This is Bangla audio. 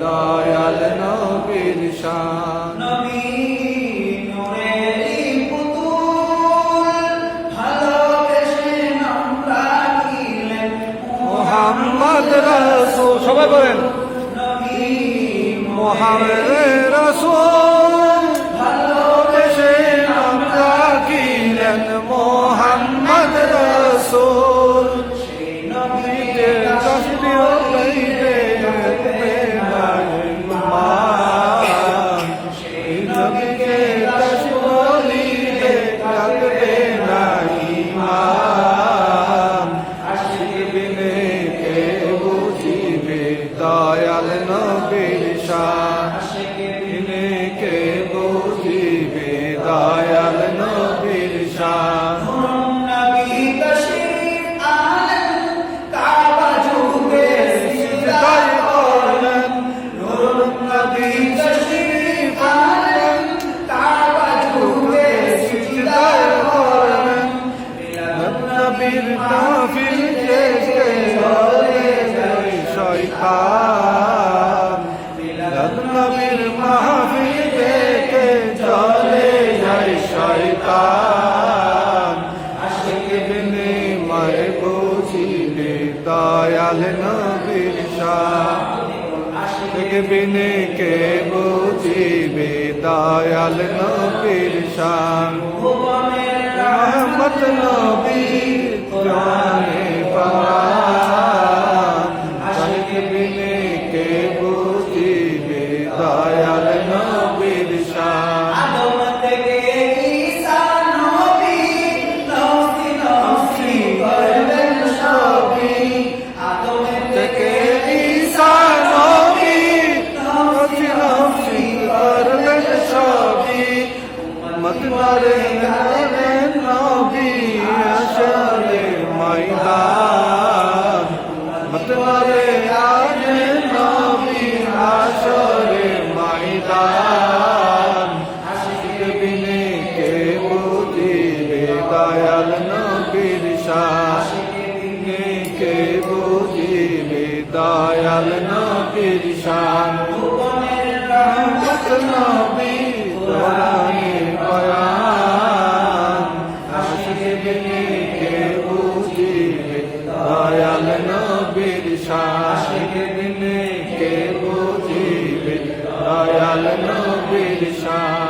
দয়াল নবীর শান। নবী নূরেরই পুতুল, ভালোবেসে নাম রাখিলেন মুহাম্মদ রাসূল। সবাই বলেন নবী মুহাম্মদ রাসূল, ভালোবেসে নাম রাখিলেন মুহাম্মদ রাসূল। সেই নবী তসবিহ লইতে থাকবে না ঈমান, সেই নবীকে তসবিহ লইতে থাকবে না ঈমান। আশিক বিনে কে বুঝিবে দয়াল নবীর শান, আশিক বিনে কে বুঝিবে দয়াল নবীর শান। নবী তশরিফ আনেন কাবা যুগে সিজদায় পড়লেন। নূর নবী তশরিফ আনেন কাবা যুগে সিজদায় পড়লেন। মিলাদ নবীর মাহফিল দেখে চলে যায় শয়তান, মিলাদ নবীর মাহফিল দেখে চলে যায় শয়তান। আশিক বিনে মায় বুঝিবে দয়াল নবীর শান, আশিক বিনে কে বুঝিবে দয়াল নবীর শান। ভুবনের রহমত নবী জানে পারান, আশিক বিনে কে বুঝিবে দয়াল নবীর শান। আদম থেকে ঈসা নবী নফসি নফসি করলেন সবই। আদম থেকে ঈসা নবী নফসি নফসি করলেন সবই। উম্মত নারে নারে নবী আসলে ময়দান, উম্মত নারে নারে নবী আসলে ময়দান। আশিক বিনে কে বুঝিবে দয়াল নবীর শান, আশিক বিনে কে বুঝিবে দয়াল নবীর শান। ভুবনের রহমত নবী কোরআনে বয়ান, আশিক বিনে কে বুঝিবে দয়াল নবীর শান, আশিক বিনে কে বুঝিবে দয়াল নবীর শান।